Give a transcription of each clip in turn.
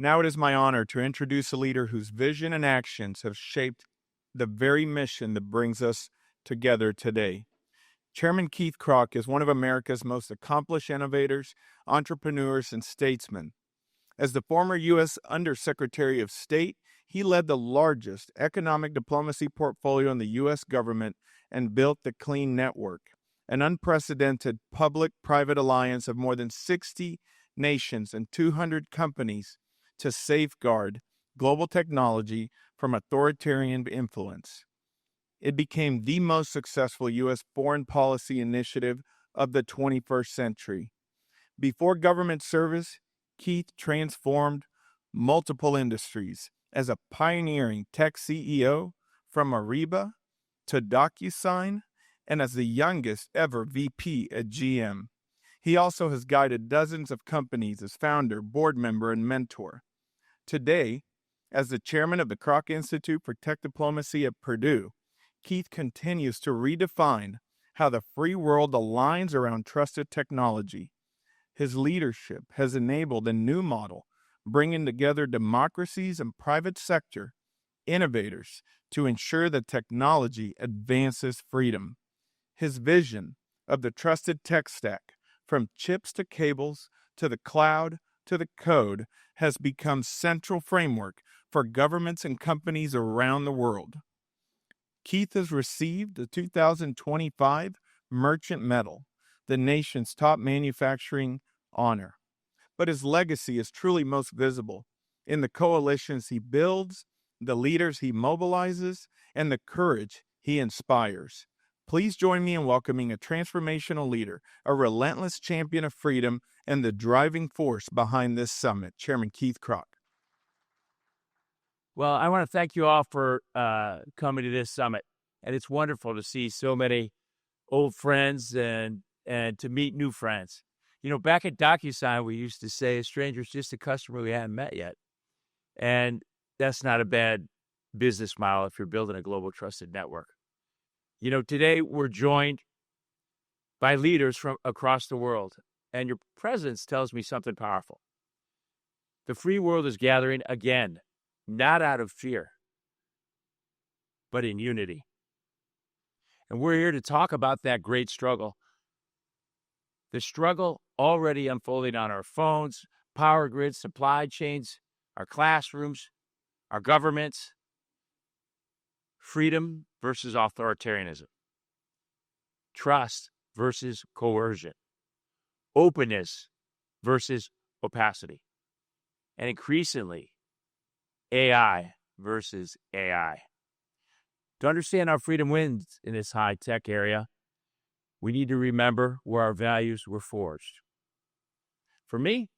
Now it is my honor to introduce a leader whose vision and actions have shaped the very mission that brings us together today. Chairman Keith Krach is one of America's most accomplished innovators, entrepreneurs, and statesmen. As the former U.S. Undersecretary of State, he led the largest economic diplomacy portfolio in the U.S. government and built the Clean Network, an unprecedented public-private alliance of more than 60 nations and 200 companies to safeguard global technology from authoritarian influence. It became the most successful U.S. foreign policy initiative of the 21st century. Before government service, Keith transformed multiple industries as a pioneering tech CEO from Ariba to DocuSign and as the youngest ever VP at GM. He also has guided dozens of companies as founder, board member, and mentor. Today, as the chairman of the Krach Institute for Tech Diplomacy at Purdue, Keith continues to redefine how the free world aligns around trusted technology. His leadership has enabled a new model, bringing together democracies and private sector innovators to ensure that technology advances freedom. His vision of the trusted tech stack, from chips to cables to the cloud to the code, has become central framework for governments and companies around the world. Keith has received the 2025 Merchant Medal, the nation's top manufacturing honor. But his legacy is truly most visible in the coalitions he builds, the leaders he mobilizes, and the courage he inspires. Please join me in welcoming a transformational leader, a relentless champion of freedom, and the driving force behind this summit, Chairman Keith Krach. Well, I want to thank you all for coming to this summit. And it's wonderful to see so many old friends and to meet new friends. You know, back at DocuSign, we used to say a stranger's just a customer we hadn't met yet. And that's not a bad business model if you're building a global trusted network. You know, today we're joined by leaders from across the world, and your presence tells me something powerful. The free world is gathering again, not out of fear, but in unity. And we're here to talk about that great struggle. The struggle already unfolding on our phones, power grids, supply chains, our classrooms, our governments. Freedom versus authoritarianism. Trust versus coercion. Openness versus opacity. And increasingly, AI versus AI. To understand how freedom wins in this high-tech area, we need to remember where our values were forged. For me,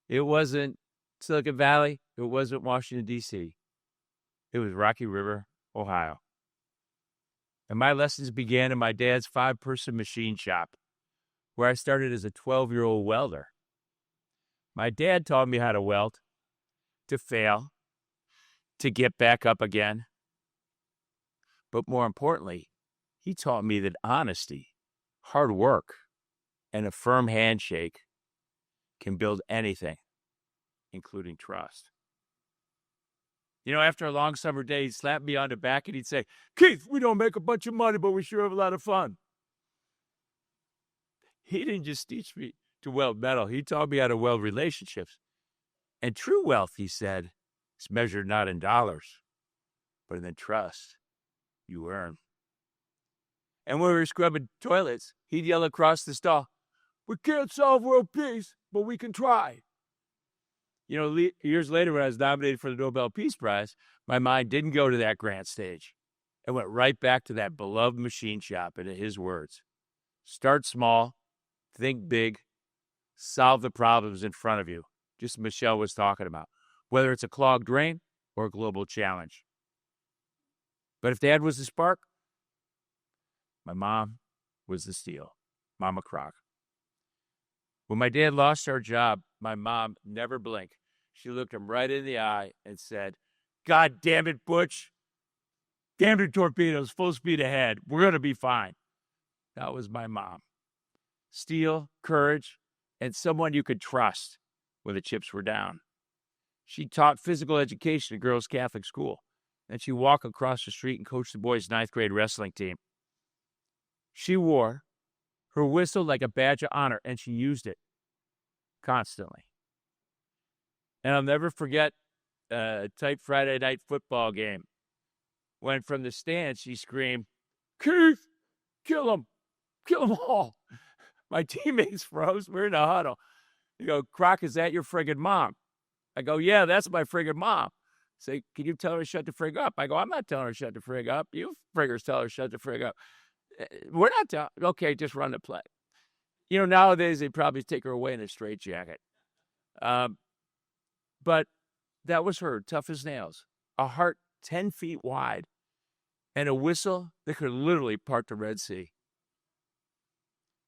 it wasn't Silicon Valley. It wasn't Washington, D.C. It was Rocky River, Ohio. And my lessons began in my dad's 5-person machine shop, where I started as a 12-year-old welder. My dad taught me how to weld, to fail, to get back up again. But more importantly, he taught me that honesty, hard work, and a firm handshake can build anything, including trust. You know, after a long summer day, he'd slap me on the back and he'd say, "Keith, we don't make a bunch of money, but we sure have a lot of fun." He didn't just teach me to weld metal. He taught me how to weld relationships. And true wealth, he said, is measured not in dollars, but in the trust you earn. And when we were scrubbing toilets, he'd yell across the stall, "We can't solve world peace, but we can try." You know, years later, when I was nominated for the Nobel Peace Prize, my mind didn't go to that grant stage. It went right back to that beloved machine shop and his words. Start small, think big, solve the problems in front of you, just as Michelle was talking about, whether it's a clogged drain or a global challenge. But if Dad was the spark, my mom was the steel, Mama Krach. When my dad lost our job, my mom never blinked. She looked him right in the eye and said, "God damn it, Butch. Damn the torpedoes, full speed ahead. We're going to be fine." That was my mom. Steel, courage, and someone you could trust when the chips were down. She taught physical education at girls' Catholic school. Then she walked across the street and coached the boys' 9th grade wrestling team. She wore her whistle like a badge of honor, and she used it constantly. And I'll never forget a tight Friday night football game when from the stands she screamed, "Keith, kill them all." My teammates froze. We're in a huddle. You go, "Krach, is that your friggin' mom?" I go, "Yeah, that's my friggin' mom." Say, "Can you tell her to shut the frig up?" I go, "I'm not telling her to shut the frig up. You friggers tell her to shut the frig up." We're not telling. Okay, just run the play. Nowadays they probably take her away in a straitjacket. But that was her, tough as nails, a heart 10 feet wide, and a whistle that could literally part the Red Sea.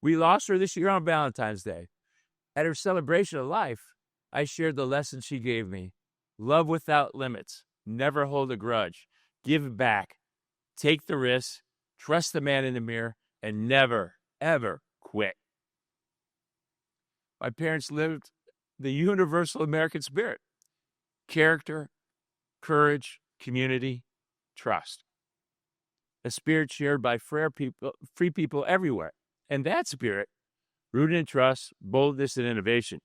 We lost her this year on Valentine's Day. At her celebration of life, I shared the lesson she gave me. Love without limits. Never hold a grudge. Give back. Take the risk. Trust the man in the mirror. And never, ever quit. My parents lived the universal American spirit. Character, courage, community, trust. A spirit shared by free people everywhere. And that spirit, rooted in trust, boldness, and innovation,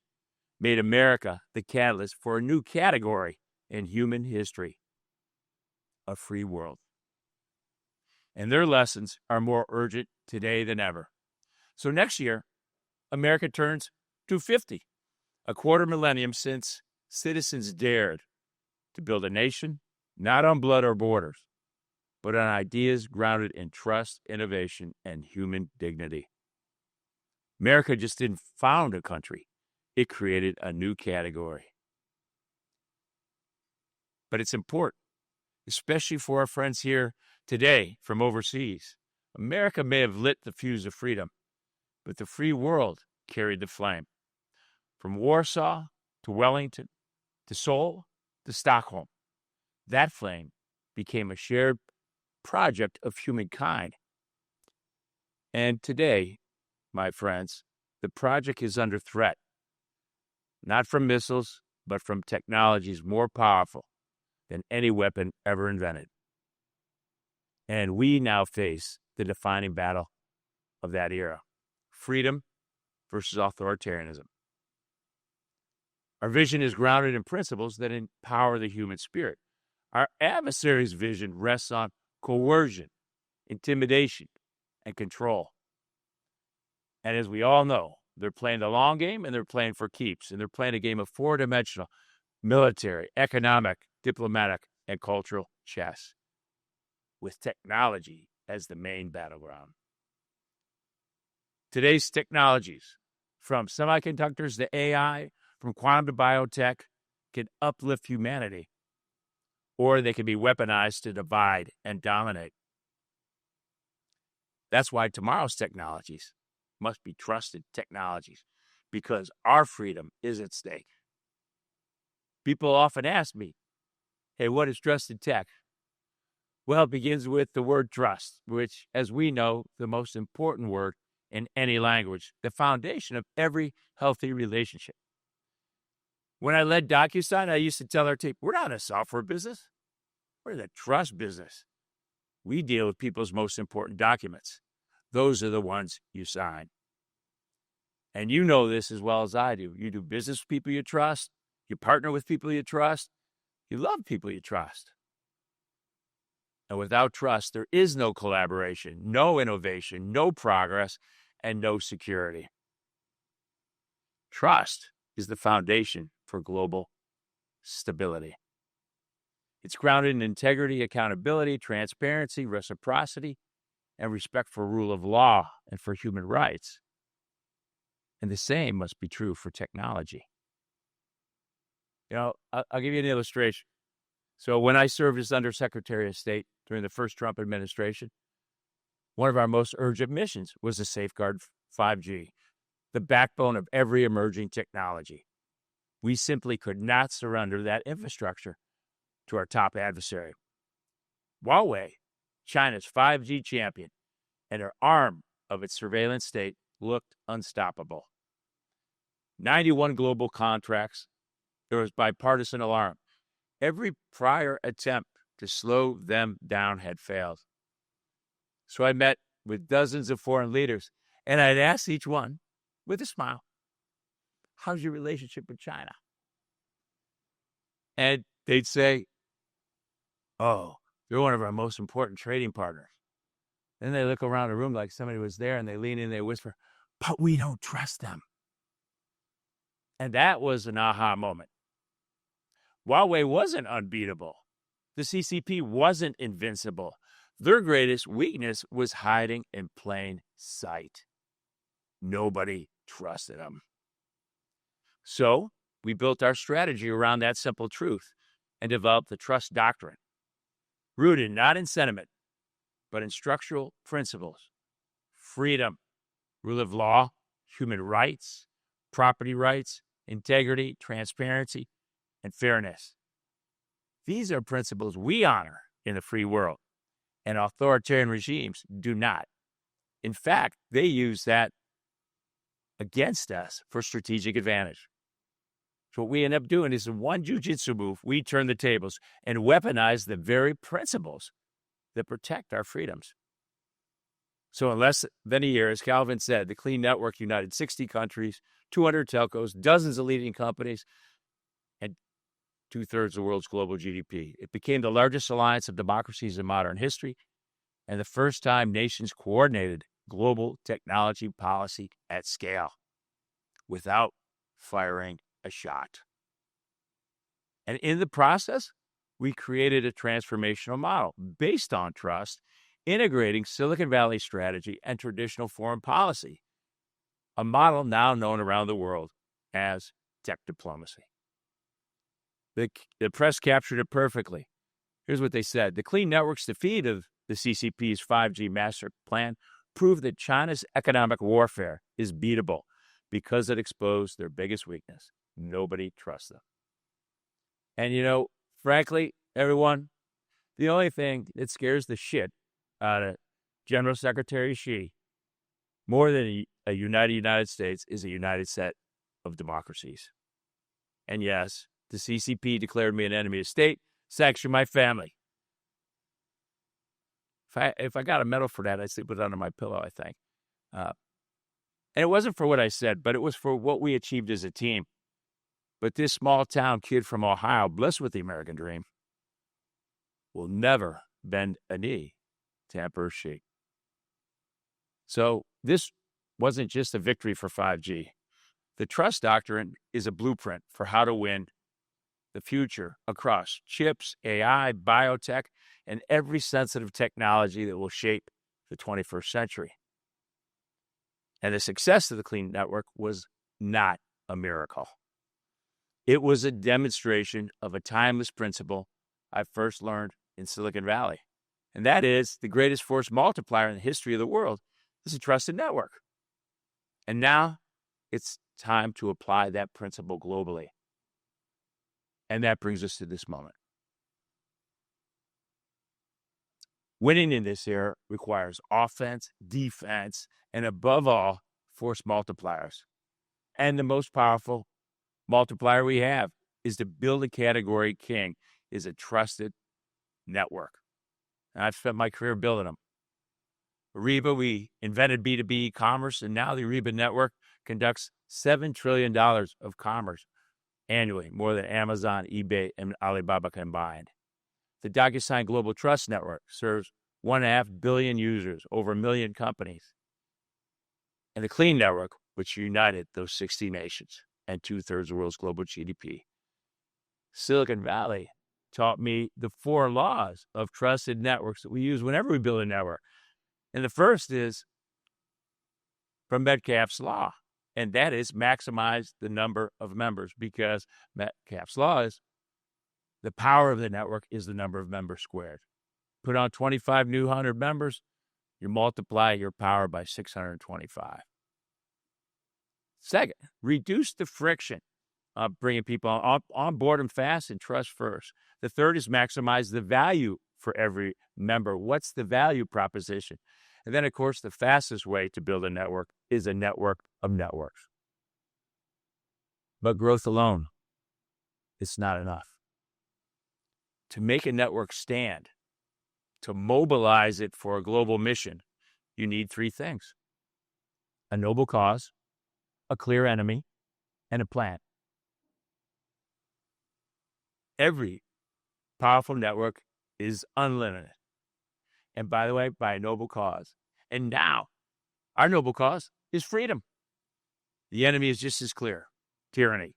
made America the catalyst for a new category in human history, a free world. And their lessons are more urgent today than ever. So next year, America turns 250, a quarter millennium since citizens dared to build a nation, not on blood or borders, but on ideas grounded in trust, innovation, and human dignity. America just didn't found a country. It created a new category. But it's important, especially for our friends here today from overseas. America may have lit the fuse of freedom, but the free world carried the flame. From Warsaw to Wellington to Seoul to Stockholm, that flame became a shared project of humankind. And today, my friends, the project is under threat, not from missiles, but from technologies more powerful than any weapon ever invented. And we now face the defining battle of that era, freedom versus authoritarianism. Our vision is grounded in principles that empower the human spirit. Our adversary's vision rests on coercion, intimidation, and control. And as we all know, they're playing the long game and they're playing for keeps. And they're playing a game of four-dimensional military, economic, diplomatic, and cultural chess, with technology as the main battleground. Today's technologies, from semiconductors to AI, from quantum to biotech, can uplift humanity, or they can be weaponized to divide and dominate. That's why tomorrow's technologies must be trusted technologies, because our freedom is at stake. People often ask me, "Hey, what is trusted tech?" Well, it begins with the word trust, which, as we know, the most important word in any language, the foundation of every healthy relationship. When I led DocuSign, I used to tell our team, we're not in a software business. We're in the trust business. We deal with people's most important documents. Those are the ones you sign. And you know this as well as I do. You do business with people you trust. You partner with people you trust. You love people you trust. And without trust, there is no collaboration, no innovation, no progress, and no security. Trust is the foundation for global stability. It's grounded in integrity, accountability, transparency, reciprocity, and respect for rule of law and for human rights. And the same must be true for technology. I'll give you an illustration. So when I served as Undersecretary of State during the first Trump administration, one of our most urgent missions was to safeguard 5G, the backbone of every emerging technology. We simply could not surrender that infrastructure to our top adversary. Huawei, China's 5G champion, and her arm of its surveillance state looked unstoppable. 91 global contracts, there was bipartisan alarm. Every prior attempt to slow them down had failed. So I met with dozens of foreign leaders, and I'd ask each one with a smile, how's your relationship with China? And they'd say, oh, they're one of our most important trading partners. Then they look around the room like somebody was there, and they lean in and they whisper, but we don't trust them. And that was an aha moment. Huawei wasn't unbeatable. The CCP wasn't invincible. Their greatest weakness was hiding in plain sight. Nobody trusted them. So we built our strategy around that simple truth and developed the Trust Doctrine, rooted not in sentiment, but in structural principles: freedom, rule of law, human rights, property rights, integrity, transparency, and fairness. These are principles we honor in the free world, and authoritarian regimes do not. In fact, they use that against us for strategic advantage. So what we end up doing is, in one jujitsu move, we turn the tables and weaponize the very principles that protect our freedoms. So in less than a year, as Calvin said, the Clean Network united 60 countries, 200 telcos, dozens of leading companies, and 2/3 of the world's global GDP. It became the largest alliance of democracies in modern history, and the first time nations coordinated global technology policy at scale without firing a shot. And in the process, we created a transformational model based on trust, integrating Silicon Valley strategy and traditional foreign policy, a model now known around the world as tech diplomacy. The press captured it perfectly. Here's what they said. The Clean Network's defeat of the CCP's 5G master plan proved that China's economic warfare is beatable because it exposed their biggest weakness. Nobody trusts them. And, frankly, everyone, the only thing that scares the shit out of General Secretary Xi more than a united United States is a united set of democracies. And yes, the CCP declared me an enemy of state, sanctioned my family. If I got a medal for that, I'd sleep with it under my pillow, I think. And it wasn't for what I said, but it was for what we achieved as a team. But this small-town kid from Ohio, blessed with the American dream, will never bend a knee to Emperor Xi. So this wasn't just a victory for 5G. The Trust Doctrine is a blueprint for how to win the future across chips, AI, biotech, and every sensitive technology that will shape the 21st century. And the success of the Clean Network was not a miracle. It was a demonstration of a timeless principle I first learned in Silicon Valley. And that is the greatest force multiplier in the history of the world is a trusted network. And now it's time to apply that principle globally. And that brings us to this moment. Winning in this era requires offense, defense, and above all, force multipliers. And the most powerful multiplier we have is to build a category king is a trusted network. And I've spent my career building them. Ariba, we invented B2B commerce, and now the Ariba network conducts $7 trillion of commerce annually, more than Amazon, eBay, and Alibaba combined. The DocuSign Global Trust Network serves 1.5 billion users, over 1 million companies. And the Clean Network, which united those 60 nations and 2/3 of the world's global GDP. Silicon Valley taught me the 4 laws of trusted networks that we use whenever we build a network. And the first is from Metcalfe's Law, and that is maximize the number of members, because Metcalfe's Law is the power of the network is the number of members squared. Put on 25 new 100 members, you multiply your power by 625. Second, reduce the friction of bringing people on board and fast and trust first. The third is maximize the value for every member. What's the value proposition? And then, of course, the fastest way to build a network is a network of networks. But growth alone it's not enough. To make a network stand, to mobilize it for a global mission, you need three things: a noble cause, a clear enemy, and a plan. Every powerful network is unlimited. And by the way, by a noble cause. And now, our noble cause is freedom. The enemy is just as clear: tyranny.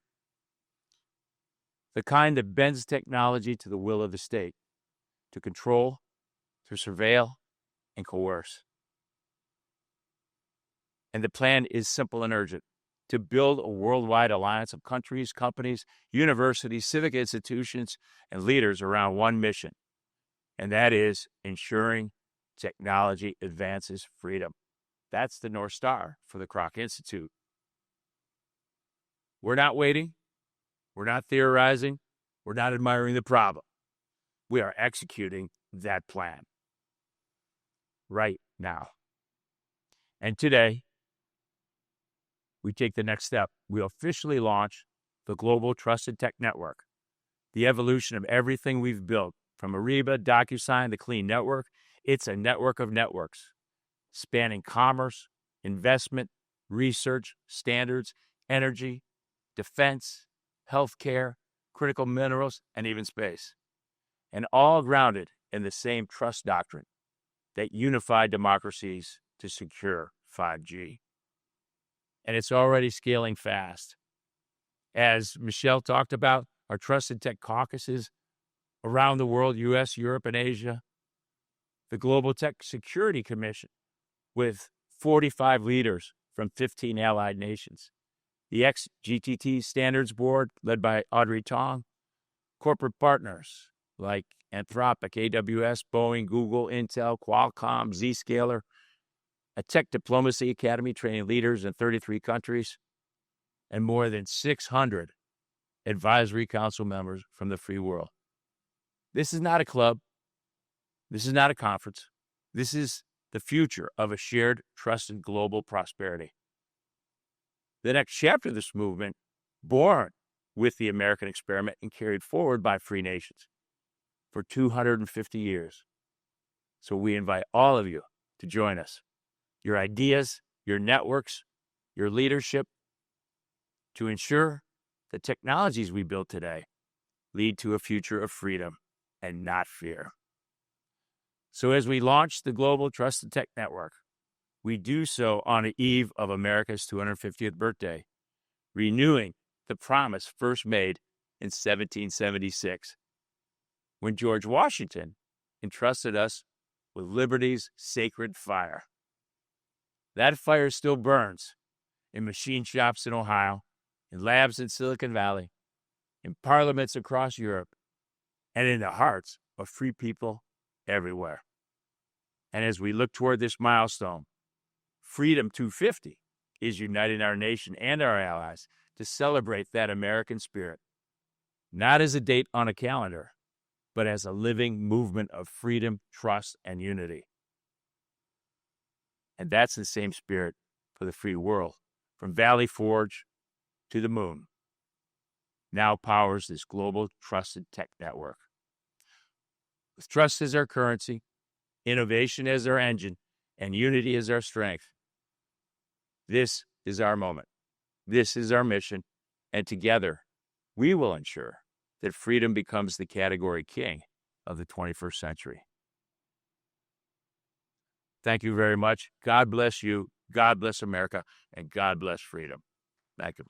The kind that bends technology to the will of the state, to control, to surveil, and coerce. And the plan is simple and urgent: to build a worldwide alliance of countries, companies, universities, civic institutions, and leaders around one mission. And that is ensuring technology advances freedom. That's the North Star for the Krach Institute. We're not waiting. We're not theorizing. We're not admiring the problem. We are executing that plan right now. And today, we take the next step. We officially launch the Global Trusted Tech Network, the evolution of everything we've built, from Ariba, DocuSign, the Clean Network. It's a network of networks spanning commerce, investment, research, standards, energy, defense, healthcare, critical minerals, and even space. And all grounded in the same Trust Doctrine that unified democracies to secure 5G. And it's already scaling fast. As Michelle talked about, our Trusted Tech caucuses around the world, U.S., Europe, and Asia. The Global Tech Security Commission, with 45 leaders from 15 allied nations. The ex-GTT Standards Board, led by Audrey Tong. Corporate partners like Anthropic, AWS, Boeing, Google, Intel, Qualcomm, Zscaler. A tech diplomacy academy training leaders in 33 countries. And more than 600 advisory council members from the free world. This is not a club. This is not a conference. This is the future of a shared, trusted global prosperity. The next chapter of this movement, born with the American experiment and carried forward by free nations for 250 years. So we invite all of you to join us. Your ideas, your networks, your leadership, to ensure the technologies we build today lead to a future of freedom and not fear. So as we launch the Global Trusted Tech Network, we do so on the eve of America's 250th birthday, renewing the promise first made in 1776, when George Washington entrusted us with liberty's sacred fire. That fire still burns in machine shops in Ohio, in labs in Silicon Valley, in parliaments across Europe, and in the hearts of free people everywhere. And as we look toward this milestone, Freedom 250 is uniting our nation and our allies to celebrate that American spirit, not as a date on a calendar, but as a living movement of freedom, trust, and unity. And that's the same spirit for the free world, from Valley Forge to the moon. Now powers this global trusted tech network. With trust as our currency, innovation as our engine, and unity as our strength. This is our moment. This is our mission. And together, we will ensure that freedom becomes the category king of the 21st century. Thank you very much. God bless you. God bless America. And God bless freedom. Thank you.